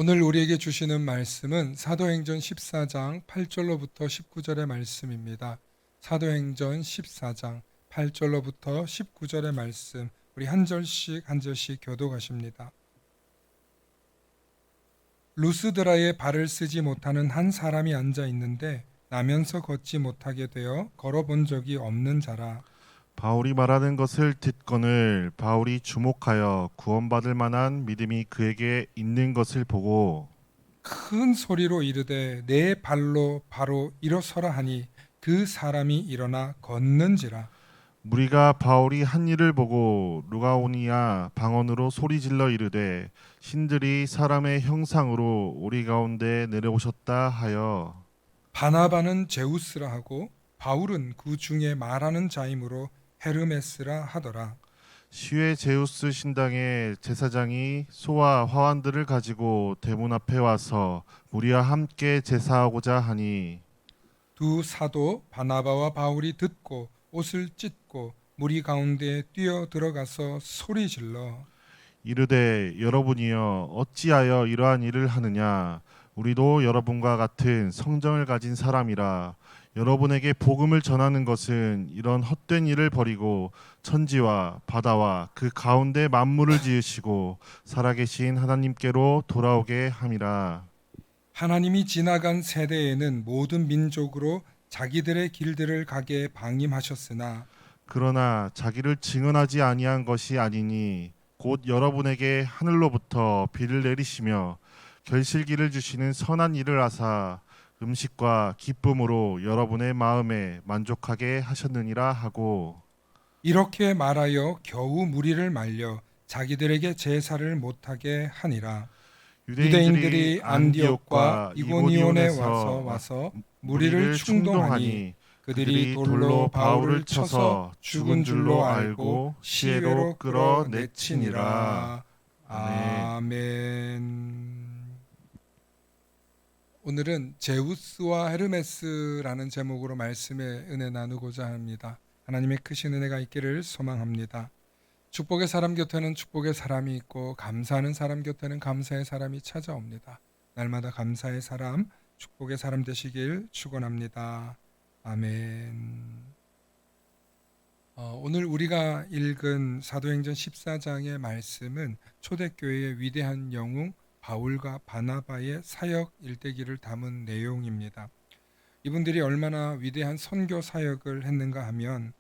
오늘 우리에게 주시는 말씀은 사도행전 14장 8절로부터 19절의 말씀입니다. 사도행전 14장 8절로부터 19절의 말씀, 우리 한 절씩 한 절씩 교독하십니다. 루스드라에 발을 쓰지 못하는 한 사람이 앉아 있는데 나면서 걷지 못하게 되어 걸어본 적이 없는 자라. 바울이 말하는 것을 듣거늘 바울이 주목하여 구원받을 만한 믿음이 그에게 있는 것을 보고 큰 소리로 이르되 내 발로 바로 일어서라 하니 그 사람이 일어나 걷는지라. 무리가 바울이 한 일을 보고 루가오니아 방언으로 소리질러 이르되 신들이 사람의 형상으로 우리 가운데 내려오셨다 하여 바나바는 제우스라 하고 바울은 그 중에 말하는 자이므로 헤르메스라 하더라. 시외 제우스 신당의 제사장이 소와 화환들을 가지고 대문 앞에 와서 무리와 함께 제사하고자 하니 두 사도 바나바와 바울이 듣고 옷을 찢고 무리 가운데에 뛰어 들어가서 소리질러 이르되 여러분이여 어찌하여 이러한 일을 하느냐 우리도 여러분과 같은 성정을 가진 사람이라 여러분에게 복음을 전하는 것은 이런 헛된 일을 버리고 천지와 바다와 그 가운데 만물을 지으시고 살아계신 하나님께로 돌아오게 함이라. 하나님이 지나간 세대에는 모든 민족으로 자기들의 길들을 가게 방임하셨으나 그러나 자기를 증언하지 아니한 것이 아니니 곧 여러분에게 하늘로부터 비를 내리시며 결실기를 주시는 선한 일을 하사 음식과 기쁨으로 여러분의 마음에 만족하게 하셨느니라 하고 이렇게 말하여 겨우 무리를 말려 자기들에게 제사를 못하게 하니라. 유대인들이 안디옥과 이고니온에 와서 무리를 충동하니 그들이 돌로 바울을 쳐서 죽은 줄로 알고 시외로 끌어내치니라. 아멘. 오늘은 제우스와 헤르메스라는 제목으로 말씀의 은혜 나누고자 합니다. 하나님의 크신 은혜가 있기를 소망합니다. 축복의 사람 곁에는 축복의 사람이 있고 감사하는 사람 곁에는 감사의 사람이 찾아옵니다. 날마다 감사의 사람, 축복의 사람 되시길 축원합니다. 아멘. 오늘 우리가 읽은 사도행전 14장의 말씀은 초대교회의 위대한 영웅 바울과 바나바의 사역 일대기를 담은 내용입니다. 이분들이 얼마나 위대한 선교 사역을 했는가 하면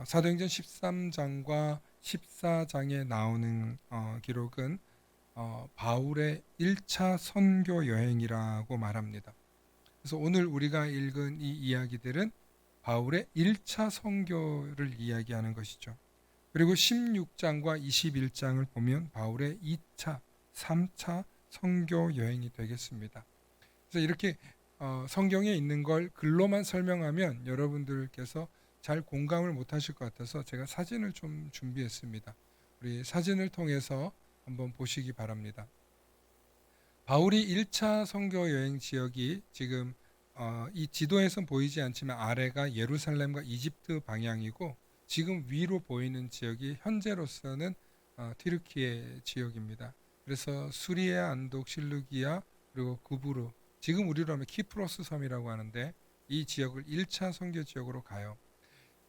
사도행전 13장과 14장에 나오는 기록은 바울의 1차 선교 여행이라고 말합니다. 그래서 오늘 우리가 읽은 이 이야기들은 바울의 1차 선교를 이야기하는 것이죠. 그리고 16장과 21장을 보면 바울의 2차, 3차 선교 여행이 되겠습니다. 그래서 이렇게 성경에 있는 걸 글로만 설명하면 여러분들께서 잘 공감을 못 하실 것 같아서 제가 사진을 좀 준비했습니다. 우리 사진을 통해서 한번 보시기 바랍니다. 바울이 1차 선교 여행 지역이 지금 이 지도에선 보이지 않지만 아래가 예루살렘과 이집트 방향이고 지금 위로 보이는 지역이 현재로서는 튀르키예 지역입니다. 그래서 수리아, 안독, 실루기아 그리고 구브루 지금 우리로 하면 키프로스 섬이라고 하는데 이 지역을 1차 선교 지역으로 가요.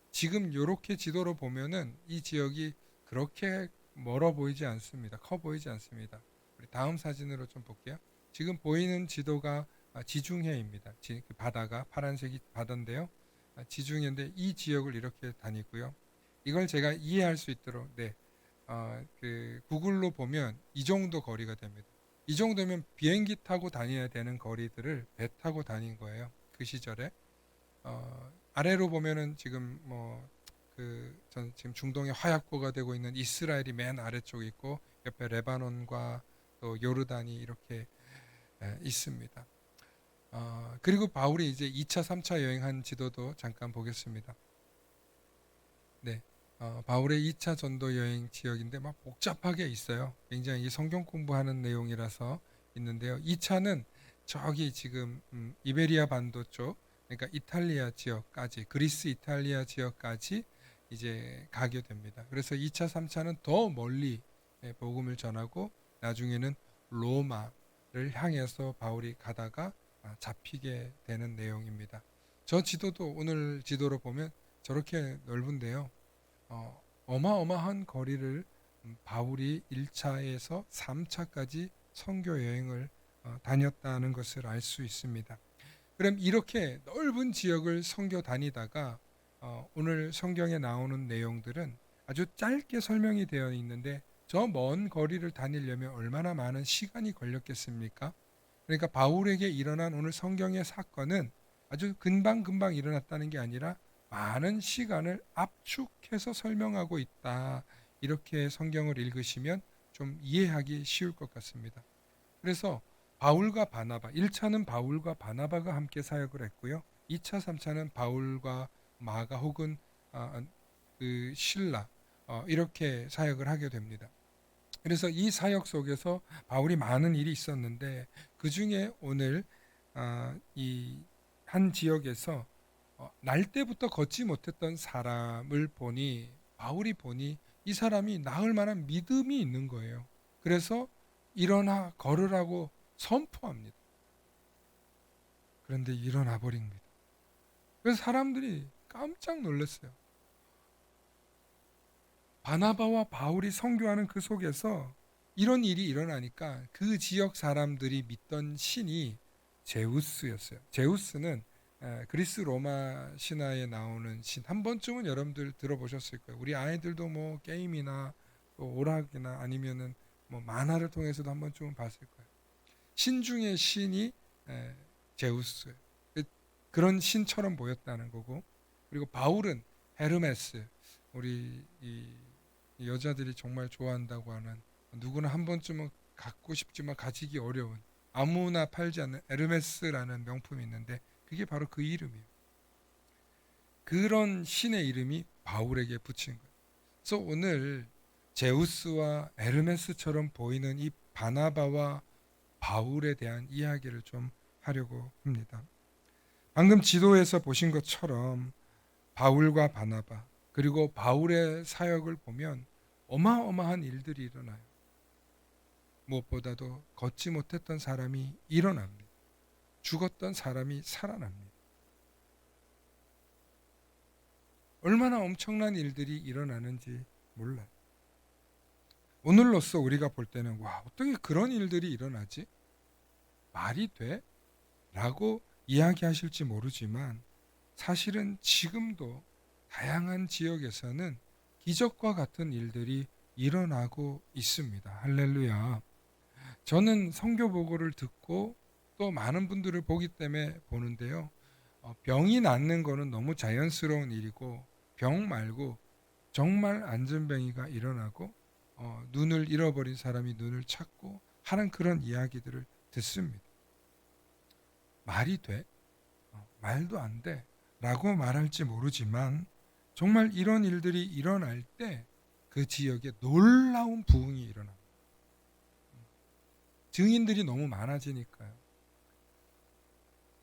지금 이렇게 지도로 보면은 이 지역이 그렇게 멀어 보이지 않습니다. 커 보이지 않습니다. 우리 다음 사진으로 좀 볼게요. 지금 보이는 지도가 지중해입니다. 그 바다가 파란색이 바다인데요. 지중해인데 이 지역을 이렇게 다니고요. 이걸 제가 이해할 수 있도록 그 구글로 보면 이 정도 거리가 됩니다. 이 정도면 비행기 타고 다녀야 되는 거리들을 배 타고 다닌 거예요. 그 시절에. 아래로 보면은 지금 전 지금 중동의 화약고가 되고 있는 이스라엘이 맨 아래쪽에 있고 옆에 레바논과 또 요르단이 이렇게 있습니다. 그리고 바울이 이제 2차, 3차 여행한 지도도 잠깐 보겠습니다. 네, 바울의 2차 전도 여행 지역인데 막 복잡하게 있어요. 굉장히 성경 공부하는 내용이라서 있는데요. 2차는 저기 지금 이베리아 반도 쪽, 그러니까 이탈리아 지역까지, 그리스 이탈리아 지역까지 이제 가게 됩니다. 그래서 2차, 3차는 더 멀리 복음을 전하고 나중에는 로마, 향해서 바울이 가다가 잡히게 되는 내용입니다. 저 지도도 오늘 지도로 보면 저렇게 넓은데요. 어마어마한 거리를 바울이 1차에서 3차까지 선교 여행을 다녔다는 것을 알 수 있습니다. 그럼 이렇게 넓은 지역을 선교 다니다가 오늘 성경에 나오는 내용들은 아주 짧게 설명이 되어 있는데 저 먼 거리를 다니려면 얼마나 많은 시간이 걸렸겠습니까? 그러니까 바울에게 일어난 오늘 성경의 사건은 아주 금방금방 일어났다는 게 아니라 많은 시간을 압축해서 설명하고 있다. 이렇게 성경을 읽으시면 좀 이해하기 쉬울 것 같습니다. 그래서 바울과 바나바, 1차는 바울과 바나바가 함께 사역을 했고요. 2차, 3차는 바울과 마가 혹은 그 실라 이렇게 사역을 하게 됩니다. 그래서 이 사역 속에서 바울이 많은 일이 있었는데 그 중에 오늘 이 한 지역에서 날 때부터 걷지 못했던 사람을 보니 바울이 보니 이 사람이 나을 만한 믿음이 있는 거예요. 그래서 일어나 걸으라고 선포합니다. 그런데 일어나 버립니다. 그래서 사람들이 깜짝 놀랐어요. 바나바와 바울이 선교하는 그 속에서 이런 일이 일어나니까 그 지역 사람들이 믿던 신이 제우스였어요. 제우스는 그리스 로마 신화에 나오는 신. 한 번쯤은 여러분들 들어보셨을 거예요. 우리 아이들도 뭐 게임이나 또 오락이나 아니면은 뭐 만화를 통해서도 한 번쯤은 봤을 거예요. 신 중의 신이 제우스. 그런 신처럼 보였다는 거고. 그리고 바울은 헤르메스. 우리 이 여자들이 정말 좋아한다고 하는 누구나 한 번쯤은 갖고 싶지만 가지기 어려운 아무나 팔지 않는 에르메스라는 명품이 있는데 그게 바로 그 이름이에요. 그런 신의 이름이 바울에게 붙인 거예요. 그래서 오늘 제우스와 에르메스처럼 보이는 이 바나바와 바울에 대한 이야기를 좀 하려고 합니다. 방금 지도에서 보신 것처럼 바울과 바나바 그리고 바울의 사역을 보면 어마어마한 일들이 일어나요. 무엇보다도 걷지 못했던 사람이 일어납니다. 죽었던 사람이 살아납니다. 얼마나 엄청난 일들이 일어나는지 몰라요. 오늘로써 우리가 볼 때는 와, 어떻게 그런 일들이 일어나지? 말이 돼? 라고 이야기하실지 모르지만 사실은 지금도 다양한 지역에서는 기적과 같은 일들이 일어나고 있습니다. 할렐루야. 저는 선교 보고를 듣고 또 많은 분들을 보기 때문에 보는데요. 병이 낫는 거는 너무 자연스러운 일이고 병 말고 정말 안전병이가 일어나고 눈을 잃어버린 사람이 눈을 찾고 하는 그런 이야기들을 듣습니다. 말이 돼? 말도 안 돼. 라고 말할지 모르지만 정말 이런 일들이 일어날 때 그 지역에 놀라운 부흥이 일어납니다. 증인들이 너무 많아지니까요.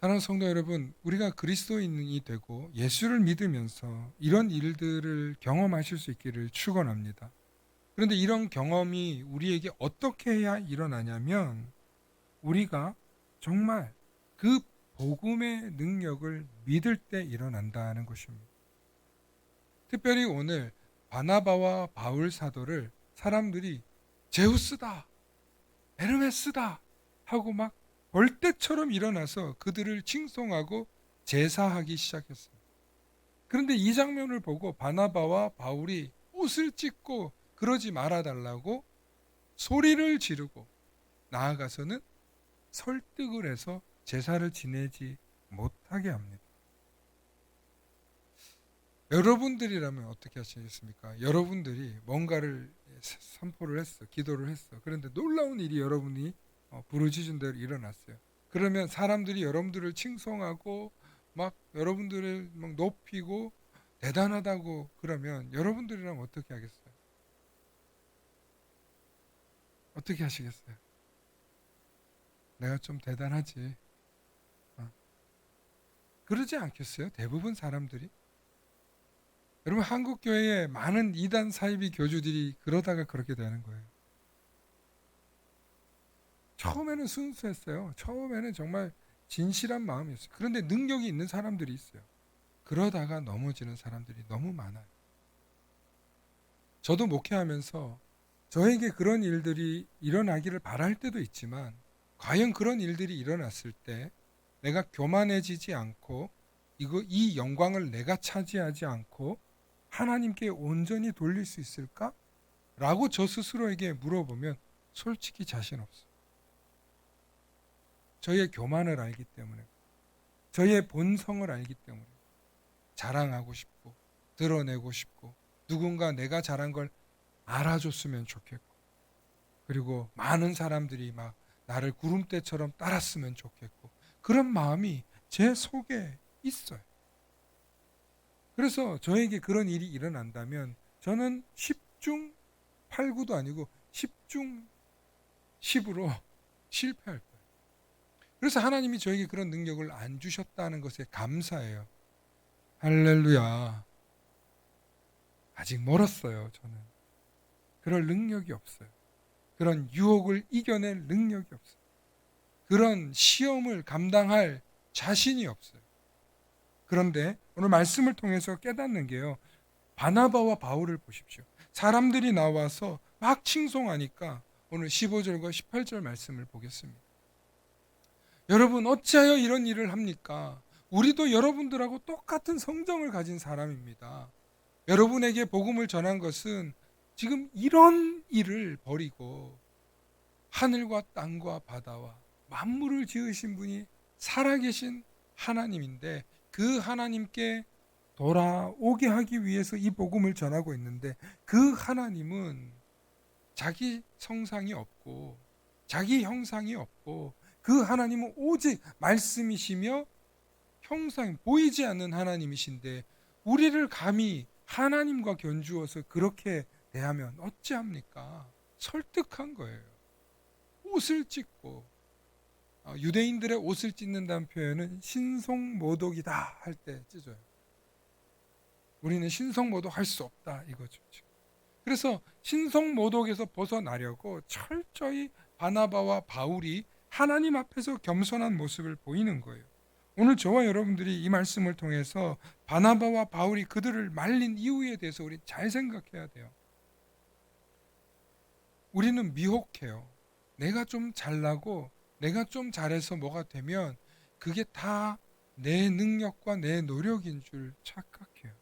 사랑하는 성도 여러분, 우리가 그리스도인이 되고 예수를 믿으면서 이런 일들을 경험하실 수 있기를 축원합니다. 그런데 이런 경험이 우리에게 어떻게 해야 일어나냐면 우리가 정말 그 복음의 능력을 믿을 때 일어난다는 것입니다. 특별히 오늘 바나바와 바울 사도를 사람들이 제우스다, 에르메스다 하고 막 벌떼처럼 일어나서 그들을 칭송하고 제사하기 시작했습니다. 그런데 이 장면을 보고 바나바와 바울이 옷을 찢고 그러지 말아달라고 소리를 지르고 나아가서는 설득을 해서 제사를 지내지 못하게 합니다. 여러분들이라면 어떻게 하시겠습니까? 여러분들이 뭔가를 선포를 했어, 기도를 했어. 그런데 놀라운 일이 여러분이 부르짖은 대로 일어났어요. 그러면 사람들이 여러분들을 칭송하고 막 여러분들을 막 높이고 대단하다고 그러면 여러분들이라면 어떻게 하겠어요? 어떻게 하시겠어요? 내가 좀 대단하지. 그러지 않겠어요? 대부분 사람들이. 여러분 한국 교회에 많은 이단 사이비 교주들이 그러다가 그렇게 되는 거예요. 처음에는 순수했어요. 처음에는 정말 진실한 마음이었어요. 그런데 능력이 있는 사람들이 있어요. 그러다가 넘어지는 사람들이 너무 많아요. 저도 목회하면서 저에게 그런 일들이 일어나기를 바랄 때도 있지만, 과연 그런 일들이 일어났을 때 내가 교만해지지 않고 이 영광을 내가 차지하지 않고 하나님께 온전히 돌릴 수 있을까? 라고 저 스스로에게 물어보면 솔직히 자신 없어요. 저의 교만을 알기 때문에, 저의 본성을 알기 때문에 자랑하고 싶고 드러내고 싶고 누군가 내가 잘한 걸 알아줬으면 좋겠고, 그리고 많은 사람들이 막 나를 구름대처럼 따랐으면 좋겠고, 그런 마음이 제 속에 있어요. 그래서 저에게 그런 일이 일어난다면 저는 10중 8구도 아니고 10중 10으로 실패할 거예요. 그래서 하나님이 저에게 그런 능력을 안 주셨다는 것에 감사해요. 할렐루야. 아직 멀었어요. 저는 그럴 능력이 없어요. 그런 유혹을 이겨낼 능력이 없어요. 그런 시험을 감당할 자신이 없어요. 그런데 오늘 말씀을 통해서 깨닫는 게요, 바나바와 바울을 보십시오. 사람들이 나와서 막 칭송하니까 오늘 15절과 18절 말씀을 보겠습니다. 여러분, 어찌하여 이런 일을 합니까? 우리도 여러분들하고 똑같은 성정을 가진 사람입니다. 여러분에게 복음을 전한 것은 지금 이런 일을 버리고 하늘과 땅과 바다와 만물을 지으신 분이 살아계신 하나님인데, 그 하나님께 돌아오게 하기 위해서 이 복음을 전하고 있는데, 그 하나님은 자기 성상이 없고 자기 형상이 없고, 그 하나님은 오직 말씀이시며 형상 보이지 않는 하나님이신데, 우리를 감히 하나님과 견주어서 그렇게 대하면 어찌합니까? 설득한 거예요. 옷을 찢고, 유대인들의 옷을 찢는다는 표현은 신성모독이다 할 때 찢어요. 우리는 신성모독 할 수 없다 이거죠. 그래서 신성모독에서 벗어나려고 철저히 바나바와 바울이 하나님 앞에서 겸손한 모습을 보이는 거예요. 오늘 저와 여러분들이 이 말씀을 통해서 바나바와 바울이 그들을 말린 이유에 대해서 우리 잘 생각해야 돼요. 우리는 미혹해요. 내가 좀 잘나고 내가 좀 잘해서 뭐가 되면 그게 다 내 능력과 내 노력인 줄 착각해요.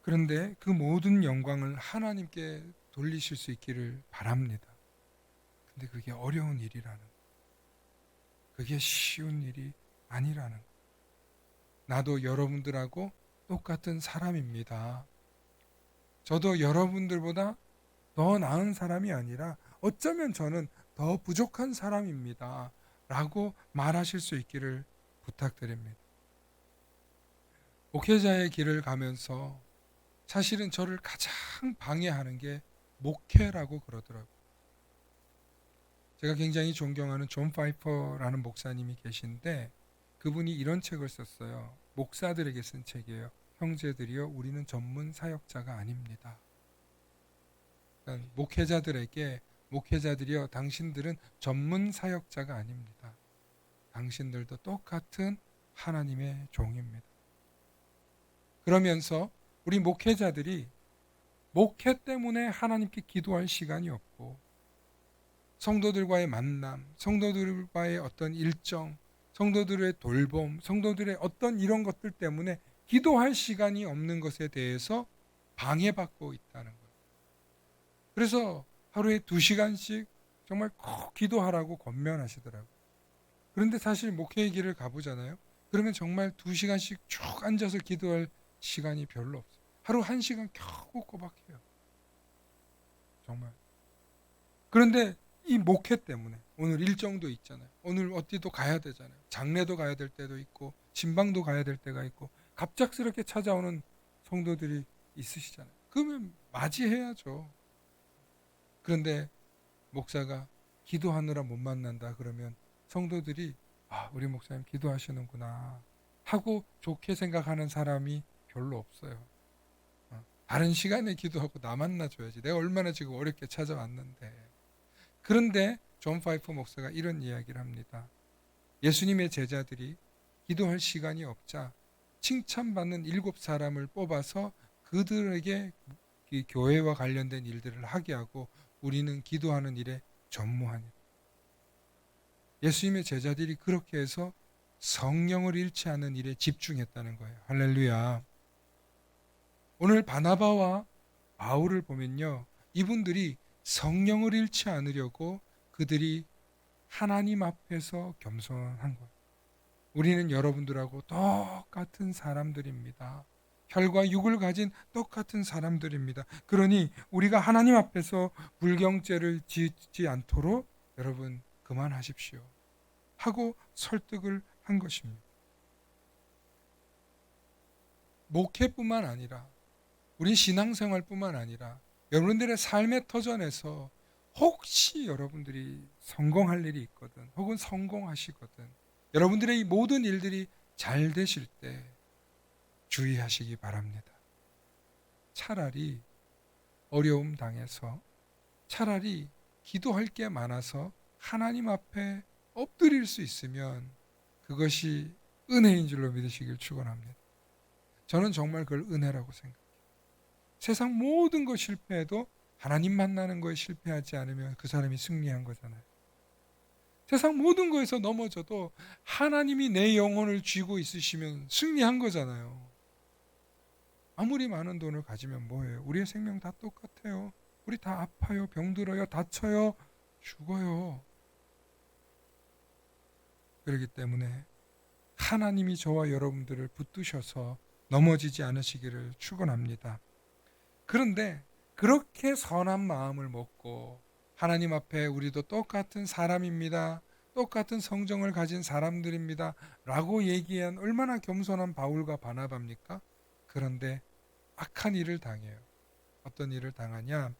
그런데 그 모든 영광을 하나님께 돌리실 수 있기를 바랍니다. 근데 그게 어려운 일이라는 거. 그게 쉬운 일이 아니라는 거. 나도 여러분들하고 똑같은 사람입니다. 저도 여러분들보다 더 나은 사람이 아니라 어쩌면 저는 더 부족한 사람입니다. 라고 말하실 수 있기를 부탁드립니다. 목회자의 길을 가면서 사실은 저를 가장 방해하는 게 목회라고 그러더라고요. 제가 굉장히 존경하는 존 파이퍼라는 목사님이 계신데, 그분이 이런 책을 썼어요. 목사들에게 쓴 책이에요. 형제들이여, 우리는 전문 사역자가 아닙니다. 그러니까 목회자들이여, 당신들은 전문 사역자가 아닙니다. 당신들도 똑같은 하나님의 종입니다. 그러면서 우리 목회자들이 목회 때문에 하나님께 기도할 시간이 없고, 성도들과의 만남, 성도들과의 어떤 일정, 성도들의 돌봄, 성도들의 어떤 이런 것들 때문에 기도할 시간이 없는 것에 대해서 방해받고 있다는 거예요. 그래서 하루에 2시간씩 정말 꼭 기도하라고 권면하시더라고요. 그런데 사실 목회의 길을 가보잖아요. 그러면 정말 2시간씩 쭉 앉아서 기도할 시간이 별로 없어요. 하루 1시간 겨우 꼬박해요. 정말. 그런데 이 목회 때문에 오늘 일정도 있잖아요. 오늘 어디도 가야 되잖아요. 장례도 가야 될 때도 있고 진방도 가야 될 때가 있고 갑작스럽게 찾아오는 성도들이 있으시잖아요. 그러면 맞이해야죠. 그런데 목사가 기도하느라 못 만난다 그러면 성도들이 우리 목사님 기도하시는구나 하고 좋게 생각하는 사람이 별로 없어요. 다른 시간에 기도하고 나 만나줘야지. 내가 얼마나 지금 어렵게 찾아왔는데. 그런데 존 파이프 목사가 이런 이야기를 합니다. 예수님의 제자들이 기도할 시간이 없자 칭찬받는 7사람을 뽑아서 그들에게 이 교회와 관련된 일들을 하게 하고 우리는 기도하는 일에 전무하니. 예수님의 제자들이 그렇게 해서 성령을 잃지 않는 일에 집중했다는 거예요. 할렐루야. 오늘 바나바와 바울을 보면요, 이분들이 성령을 잃지 않으려고 그들이 하나님 앞에서 겸손한 거예요. 우리는 여러분들하고 똑같은 사람들입니다. 혈과 육을 가진 똑같은 사람들입니다. 그러니 우리가 하나님 앞에서 불경죄를 짓지 않도록 여러분 그만하십시오 하고 설득을 한 것입니다. 목회뿐만 아니라 우리 신앙생활뿐만 아니라 여러분들의 삶의 터전에서 혹시 여러분들이 성공할 일이 있거든, 혹은 성공하시거든, 여러분들의 이 모든 일들이 잘 되실 때 주의하시기 바랍니다. 차라리 어려움 당해서, 차라리 기도할 게 많아서 하나님 앞에 엎드릴 수 있으면 그것이 은혜인 줄로 믿으시길 축원합니다. 저는 정말 그걸 은혜라고 생각해요. 세상 모든 거 실패해도 하나님 만나는 거에 실패하지 않으면 그 사람이 승리한 거잖아요. 세상 모든 거에서 넘어져도 하나님이 내 영혼을 쥐고 있으시면 승리한 거잖아요. 아무리 많은 돈을 가지면 뭐예요? 우리의 생명 다 똑같아요. 우리 다 아파요, 병들어요, 다쳐요, 죽어요. 그렇기 때문에 하나님이 저와 여러분들을 붙드셔서 넘어지지 않으시기를 축원합니다. 그런데 그렇게 선한 마음을 먹고 하나님 앞에 우리도 똑같은 사람입니다, 똑같은 성정을 가진 사람들입니다 라고 얘기한 얼마나 겸손한 바울과 바나바입니까? 그런데 악한 일을 당해요. 어떤 일을 당하냐?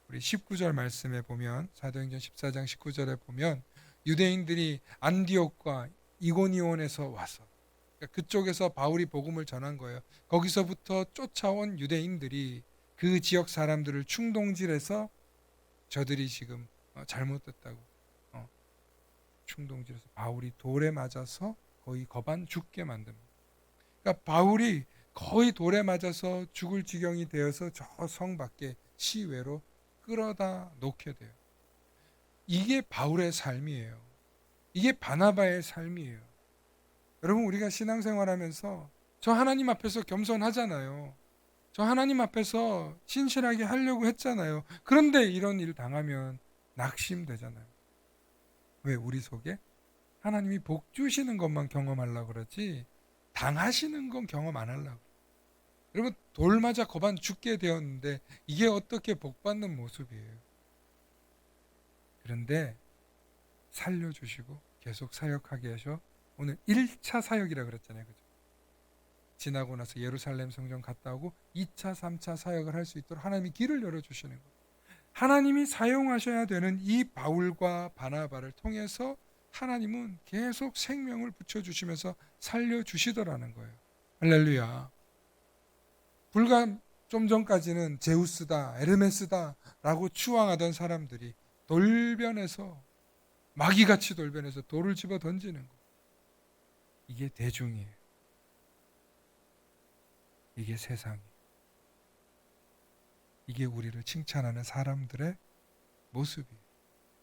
우리 19절 말씀에 보면, 사도행전 14장 19절에 보면 유대인들이 안디옥과 이고니온에서 와서, 그러니까 그쪽에서 바울이 복음을 전한 거예요. 거기서부터 쫓아온 유대인들이 그 지역 사람들을 충동질해서 저들이 지금 잘못됐다고 충동질해서 바울이 돌에 맞아서 거의 거반 죽게 만듭니다. 그러니까 바울이 거의 돌에 맞아서 죽을 지경이 되어서 저 성 밖에 시외로 끌어다 놓게 돼요. 이게 바울의 삶이에요. 이게 바나바의 삶이에요. 여러분, 우리가 신앙생활하면서 저 하나님 앞에서 겸손하잖아요. 저 하나님 앞에서 신실하게 하려고 했잖아요. 그런데 이런 일 당하면 낙심되잖아요. 왜? 우리 속에 하나님이 복 주시는 것만 경험하려고 그러지 당하시는 건 경험 안 하려고. 여러분, 돌 맞아 거반 죽게 되었는데 이게 어떻게 복 받는 모습이에요? 그런데 살려주시고 계속 사역하게 하셔. 오늘 1차 사역이라 그랬잖아요. 그죠? 지나고 나서 예루살렘 성전 갔다 오고 2차, 3차 사역을 할 수 있도록 하나님이 길을 열어주시는 거예요. 하나님이 사용하셔야 되는 이 바울과 바나바를 통해서 하나님은 계속 생명을 붙여주시면서 살려주시더라는 거예요. 할렐루야. 불과 좀 전까지는 제우스다, 에르메스다 라고 추앙하던 사람들이 돌변해서, 마귀같이 돌변해서 돌을 집어 던지는 거. 이게 대중이에요. 이게 세상이에요. 이게 우리를 칭찬하는 사람들의 모습이에요.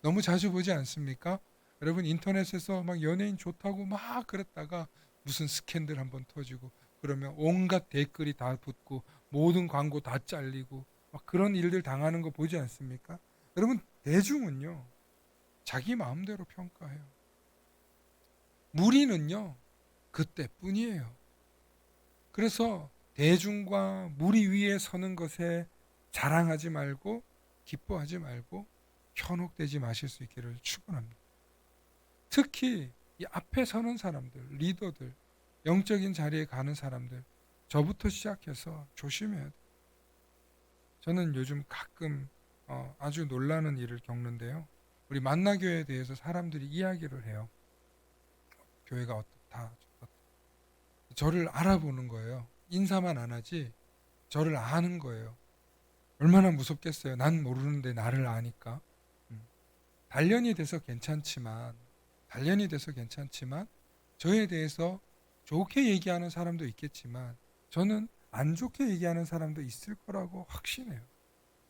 너무 자주 보지 않습니까? 여러분, 인터넷에서 막 연예인 좋다고 막 그랬다가 무슨 스캔들 한번 터지고 그러면 온갖 댓글이 다 붙고 모든 광고 다 잘리고 막 그런 일들 당하는 거 보지 않습니까? 여러분, 대중은요 자기 마음대로 평가해요. 무리는요 그때뿐이에요. 그래서 대중과 무리 위에 서는 것에 자랑하지 말고 기뻐하지 말고 현혹되지 마실 수 있기를 축원합니다. 특히 이 앞에 서는 사람들, 리더들, 영적인 자리에 가는 사람들, 저부터 시작해서 조심해야 돼요. 저는 요즘 가끔 아주 놀라는 일을 겪는데요. 우리 만나교회에 대해서 사람들이 이야기를 해요. 교회가 어떻다, 저렇다. 저를 알아보는 거예요. 인사만 안 하지 저를 아는 거예요. 얼마나 무섭겠어요. 난 모르는데 나를 아니까. 단련이 돼서 괜찮지만 저에 대해서 좋게 얘기하는 사람도 있겠지만 저는 안 좋게 얘기하는 사람도 있을 거라고 확신해요.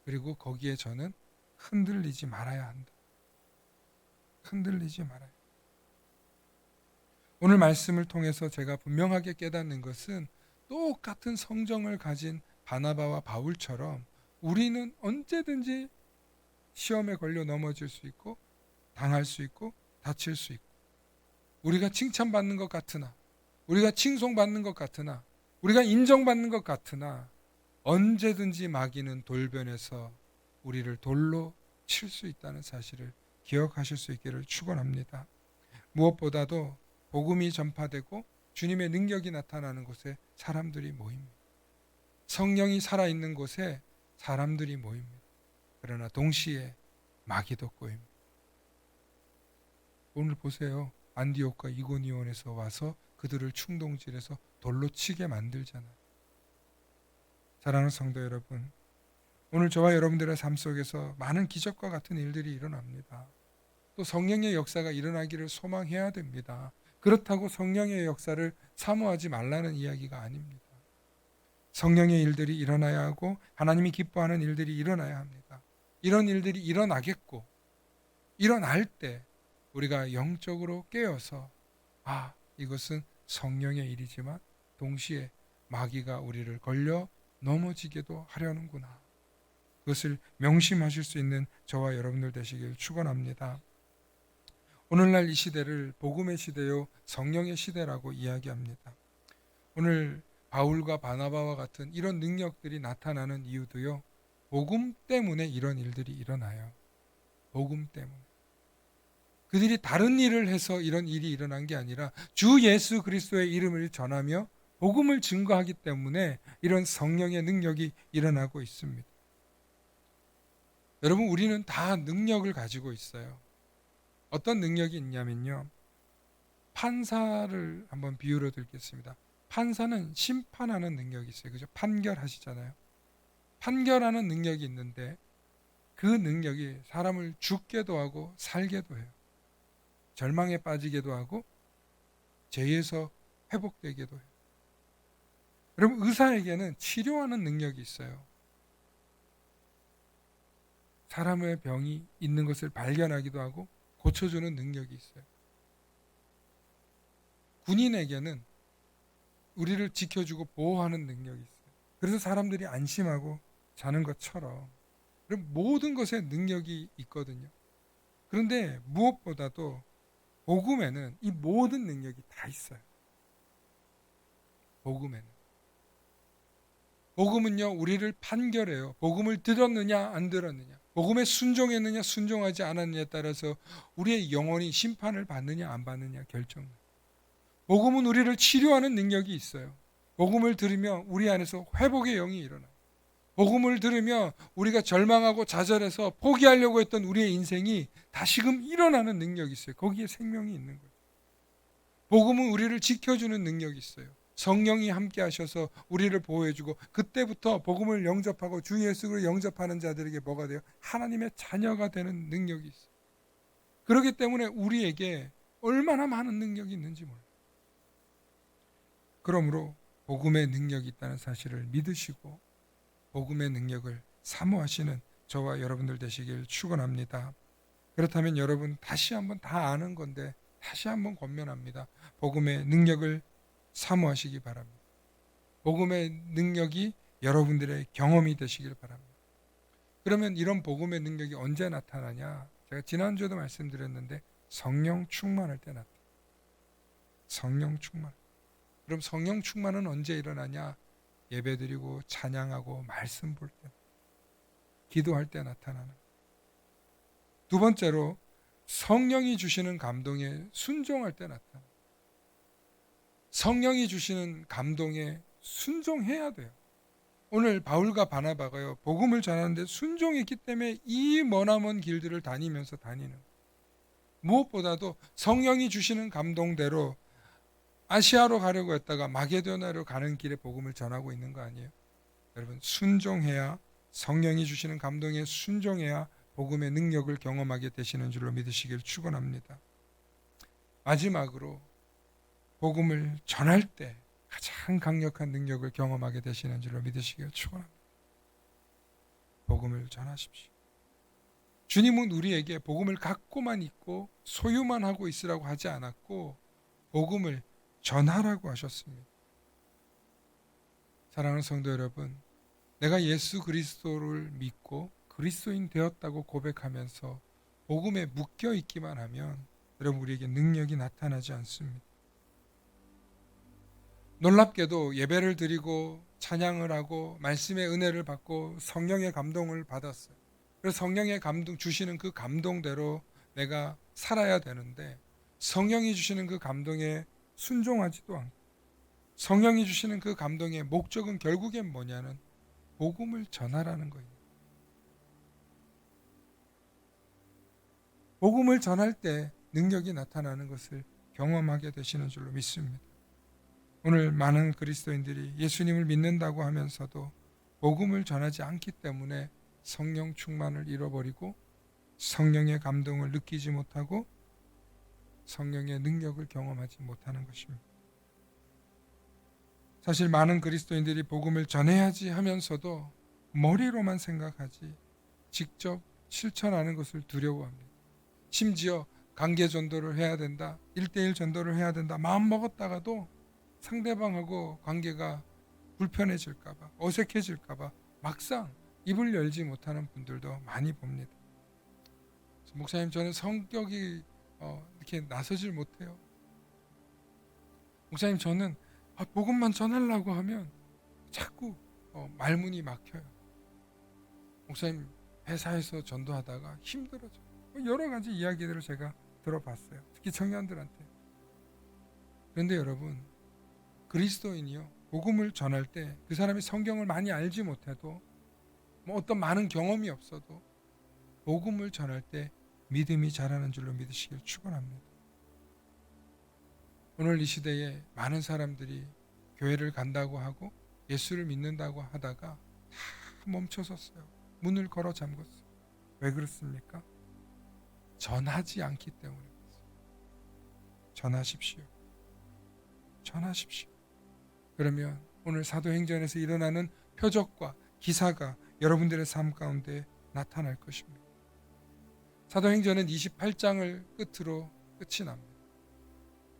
그리고 거기에 저는 흔들리지 말아야 한다. 흔들리지 말아야. 오늘 말씀을 통해서 제가 분명하게 깨닫는 것은 똑같은 성정을 가진 바나바와 바울처럼 우리는 언제든지 시험에 걸려 넘어질 수 있고 당할 수 있고 다칠 수 있고 우리가 칭찬받는 것 같으나 우리가 칭송받는 것 같으나 우리가 인정받는 것 같으나 언제든지 마귀는 돌변해서 우리를 돌로 칠 수 있다는 사실을 기억하실 수 있기를 축원합니다. 무엇보다도 복음이 전파되고 주님의 능력이 나타나는 곳에 사람들이 모입니다. 성령이 살아있는 곳에 사람들이 모입니다. 그러나 동시에 마귀도 꼬입니다. 오늘 보세요. 안디옥과 이고니온에서 와서 그들을 충동질해서 돌로 치게 만들잖아요. 사랑하는 성도 여러분, 오늘 저와 여러분들의 삶 속에서 많은 기적과 같은 일들이 일어납니다. 또 성령의 역사가 일어나기를 소망해야 됩니다. 그렇다고 성령의 역사를 사모하지 말라는 이야기가 아닙니다. 성령의 일들이 일어나야 하고 하나님이 기뻐하는 일들이 일어나야 합니다. 이런 일들이 일어나겠고 일어날 때 우리가 영적으로 깨어서 이것은 성령의 일이지만 동시에 마귀가 우리를 걸려 넘어지게도 하려는구나. 그것을 명심하실 수 있는 저와 여러분들 되시길 축원합니다. 오늘날 이 시대를 복음의 시대요 성령의 시대라고 이야기합니다. 오늘 바울과 바나바와 같은 이런 능력들이 나타나는 이유도요. 복음 때문에 이런 일들이 일어나요. 복음 때문에. 그들이 다른 일을 해서 이런 일이 일어난 게 아니라 주 예수 그리스도의 이름을 전하며 복음을 증거하기 때문에 이런 성령의 능력이 일어나고 있습니다. 여러분, 우리는 다 능력을 가지고 있어요. 어떤 능력이 있냐면요. 판사를 한번 비유로 들겠습니다. 판사는 심판하는 능력이 있어요. 그죠? 판결하시잖아요. 판결하는 능력이 있는데 그 능력이 사람을 죽게도 하고 살게도 해요. 절망에 빠지게도 하고 죄에서 회복되게도 해요. 여러분, 의사에게는 치료하는 능력이 있어요. 사람의 병이 있는 것을 발견하기도 하고 고쳐주는 능력이 있어요. 군인에게는 우리를 지켜주고 보호하는 능력이 있어요. 그래서 사람들이 안심하고 자는 것처럼 모든 것에 능력이 있거든요. 그런데 무엇보다도 복음에는 이 모든 능력이 다 있어요. 복음은요, 우리를 판결해요. 복음을 들었느냐 안 들었느냐, 복음에 순종했느냐 순종하지 않았느냐에 따라서 우리의 영혼이 심판을 받느냐 안 받느냐 결정해요. 복음은 우리를 치료하는 능력이 있어요. 복음을 들으며 우리 안에서 회복의 영이 일어나요. 복음을 들으며 우리가 절망하고 좌절해서 포기하려고 했던 우리의 인생이 다시금 일어나는 능력이 있어요. 거기에 생명이 있는 거예요. 복음은 우리를 지켜주는 능력이 있어요. 성령이 함께 하셔서 우리를 보호해주고 그때부터 복음을 영접하고 주 예수를 영접하는 자들에게 뭐가 돼요? 하나님의 자녀가 되는 능력이 있어요. 그렇기 때문에 우리에게 얼마나 많은 능력이 있는지 몰라요. 그러므로 복음의 능력이 있다는 사실을 믿으시고 복음의 능력을 사모하시는 저와 여러분들 되시길 축원합니다. 그렇다면 여러분, 다시 한번 다 아는 건데 다시 한번 권면합니다. 복음의 능력을 사모하시기 바랍니다. 복음의 능력이 여러분들의 경험이 되시길 바랍니다. 그러면 이런 복음의 능력이 언제 나타나냐? 제가 지난주에도 말씀드렸는데 성령 충만할 때 나타나요. 성령 충만. 그럼 성령 충만은 언제 일어나냐? 예배드리고 찬양하고 말씀 볼 때, 기도할 때 나타나는. 두 번째로 성령이 주시는 감동에 순종할 때 나타나요. 성령이 주시는 감동에 순종해야 돼요. 오늘 바울과 바나바가요, 복음을 전하는데 순종했기 때문에 이 머나먼 길들을 다니면서 다니는. 무엇보다도 성령이 주시는 감동대로 아시아로 가려고 했다가 마게도냐로 가는 길에 복음을 전하고 있는 거 아니에요? 여러분, 순종해야, 성령이 주시는 감동에 순종해야 복음의 능력을 경험하게 되시는 줄로 믿으시길 축원합니다. 마지막으로 복음을 전할 때 가장 강력한 능력을 경험하게 되시는 줄로 믿으시길 축원합니다. 복음을 전하십시오. 주님은 우리에게 복음을 갖고만 있고 소유만 하고 있으라고 하지 않았고 복음을 전하라고 하셨습니다. 사랑하는 성도 여러분, 내가 예수 그리스도를 믿고 그리스도인 되었다고 고백하면서 복음에 묶여 있기만 하면 여러분 우리에게 능력이 나타나지 않습니다. 놀랍게도 예배를 드리고 찬양을 하고 말씀의 은혜를 받고 성령의 감동을 받았어요. 그래서 성령의 감동 주시는 그 감동대로 내가 살아야 되는데 성령이 주시는 그 감동에 순종하지도 않고 성령이 주시는 그 감동의 목적은 결국엔 뭐냐는 복음을 전하라는 거예요. 복음을 전할 때 능력이 나타나는 것을 경험하게 되시는 줄로 믿습니다. 오늘 많은 그리스도인들이 예수님을 믿는다고 하면서도 복음을 전하지 않기 때문에 성령 충만을 잃어버리고 성령의 감동을 느끼지 못하고 성령의 능력을 경험하지 못하는 것입니다. 사실 많은 그리스도인들이 복음을 전해야지 하면서도 머리로만 생각하지 직접 실천하는 것을 두려워합니다. 심지어 관계 전도를 해야 된다, 1대1 전도를 해야 된다 마음 먹었다가도 상대방하고 관계가 불편해질까봐 어색해질까봐 막상 입을 열지 못하는 분들도 많이 봅니다. 목사님, 저는 성격이 이렇게 나서질 못해요. 목사님, 저는 복음만 전하려고 하면 자꾸 말문이 막혀요. 목사님, 회사에서 전도하다가 힘들어져. 여러 가지 이야기들을 제가 들어봤어요. 특히 청년들한테. 그런데 여러분, 그리스도인이요, 복음을 전할 때 그 사람이 성경을 많이 알지 못해도 어떤 많은 경험이 없어도 복음을 전할 때 믿음이 자라는 줄로 믿으시길 축원합니다. 오늘 이 시대에 많은 사람들이 교회를 간다고 하고 예수를 믿는다고 하다가 다 멈춰섰어요. 문을 걸어 잠궜어요. 왜 그렇습니까? 전하지 않기 때문에 그렇습니다. 전하십시오. 전하십시오. 그러면 오늘 사도행전에서 일어나는 표적과 기사가 여러분들의 삶 가운데 나타날 것입니다. 사도행전은 28장을 끝으로 끝이 납니다.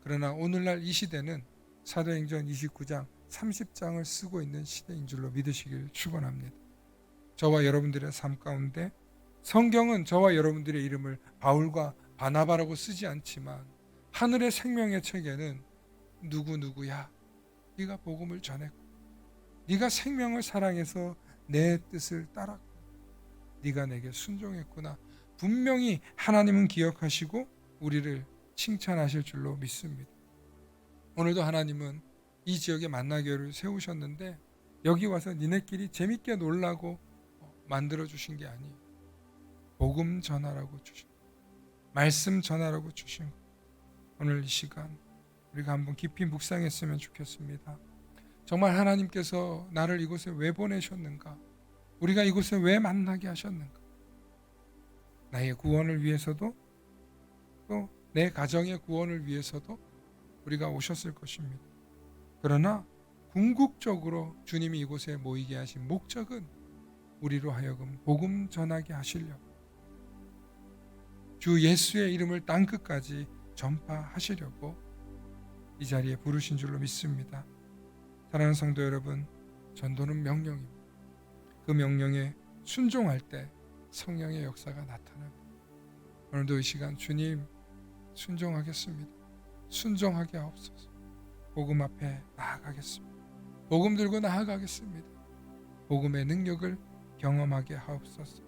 그러나 오늘날 이 시대는 사도행전 29장 30장을 쓰고 있는 시대인 줄로 믿으시길 축원합니다. 저와 여러분들의 삶 가운데 성경은 저와 여러분들의 이름을 바울과 바나바라고 쓰지 않지만 하늘의 생명의 책에는 누구누구야, 네가 복음을 전했고 네가 생명을 사랑해서 내 뜻을 따랐고 네가 내게 순종했구나. 분명히 하나님은 기억하시고 우리를 칭찬하실 줄로 믿습니다. 오늘도 하나님은 이 지역에 만나교회를 세우셨는데 여기 와서 니네끼리 재밌게 놀라고 만들어 주신 게 아니에요. 복음 전하라고 주신, 말씀 전하라고 주신 것. 오늘 이 시간 우리가 한번 깊이 묵상했으면 좋겠습니다. 정말 하나님께서 나를 이곳에 왜 보내셨는가? 우리가 이곳에 왜 만나게 하셨는가? 나의 구원을 위해서도 또 내 가정의 구원을 위해서도 우리가 오셨을 것입니다. 그러나 궁극적으로 주님이 이곳에 모이게 하신 목적은 우리로 하여금 복음 전하게 하시려고, 주 예수의 이름을 땅끝까지 전파하시려고 이 자리에 부르신 줄로 믿습니다. 사랑하는 성도 여러분, 전도는 명령입니다. 그 명령에 순종할 때 성령의 역사가 나타납니다. 오늘도 이 시간 주님 순종하겠습니다. 순종하게 하옵소서. 복음 앞에 나아가겠습니다. 복음 들고 나아가겠습니다. 복음의 능력을 경험하게 하옵소서.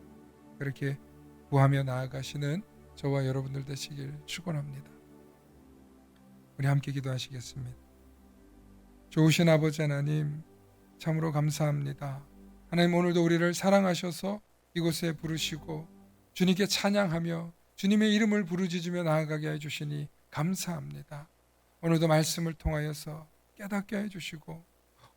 그렇게 구하며 나아가시는 저와 여러분들 되시길 축원합니다. 우리 함께 기도하시겠습니다. 좋으신 아버지 하나님, 참으로 감사합니다. 하나님, 오늘도 우리를 사랑하셔서 이곳에 부르시고 주님께 찬양하며 주님의 이름을 부르짖으며 나아가게 해주시니 감사합니다. 오늘도 말씀을 통하여서 깨닫게 해주시고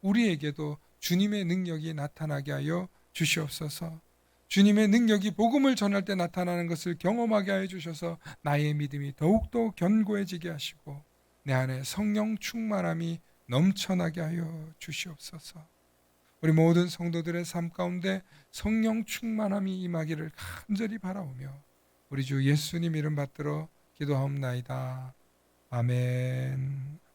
우리에게도 주님의 능력이 나타나게 하여 주시옵소서. 주님의 능력이 복음을 전할 때 나타나는 것을 경험하게 하여 주셔서 나의 믿음이 더욱더 견고해지게 하시고 내 안에 성령 충만함이 넘쳐나게 하여 주시옵소서. 우리 모든 성도들의 삶 가운데 성령 충만함이 임하기를 간절히 바라오며 우리 주 예수님 이름 받들어 기도하옵나이다. 아멘.